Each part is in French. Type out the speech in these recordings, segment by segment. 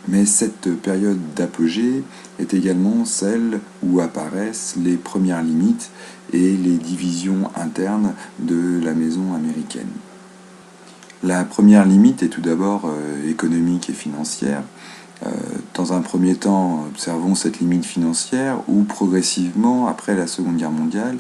Mais cette période d'apogée est également celle où apparaissent les premières limites et les divisions internes de la maison américaine. La première limite est tout d'abord économique et financière. Dans un premier temps, observons cette limite financière où progressivement, après la Seconde Guerre mondiale,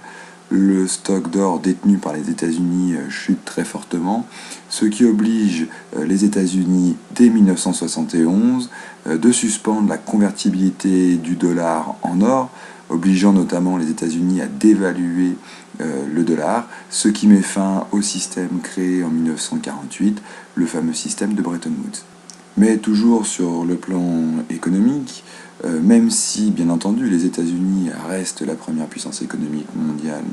le stock d'or détenu par les États-Unis chute très fortement, ce qui oblige les États-Unis dès 1971 de suspendre la convertibilité du dollar en or, obligeant notamment les États-Unis à dévaluer le dollar, ce qui met fin au système créé en 1948, le fameux système de Bretton Woods. Mais toujours sur le plan économique, même si, bien entendu, les États-Unis restent la première puissance économique mondiale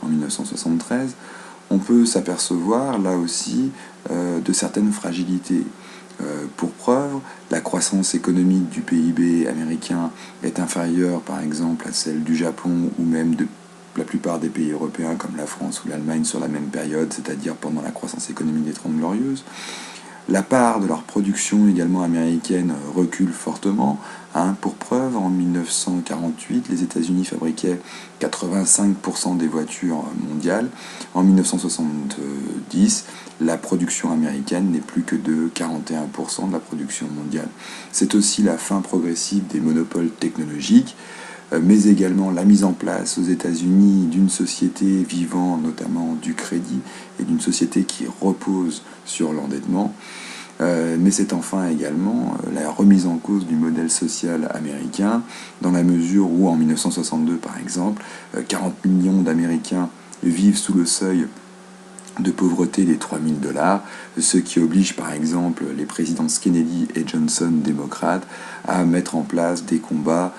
en 1973, on peut s'apercevoir là aussi de certaines fragilités. Pour preuve, la croissance économique du PIB américain est inférieure par exemple à celle du Japon ou même de la plupart des pays européens comme la France ou l'Allemagne sur la même période, c'est-à-dire pendant la croissance économique des Trente Glorieuses. La part de leur production également américaine recule fortement. Pour preuve, en 1948, les États-Unis fabriquaient 85% des voitures mondiales. En 1970, la production américaine n'est plus que de 41% de la production mondiale. C'est aussi la fin progressive des monopoles technologiques, mais également la mise en place aux États-Unis d'une société vivant notamment du crédit et d'une société qui repose sur l'endettement. Mais c'est enfin également la remise en cause du modèle social américain, dans la mesure où en 1962 par exemple, 40 millions d'Américains vivent sous le seuil de pauvreté des 3000 $, ce qui oblige par exemple les présidents Kennedy et Johnson, démocrates, à mettre en place des combats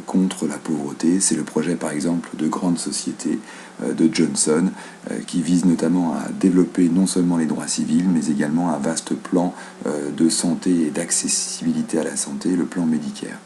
contre la pauvreté. C'est le projet par exemple de grande société de Johnson, qui vise notamment à développer non seulement les droits civils, mais également un vaste plan de santé et d'accessibilité à la santé, le plan Medicare.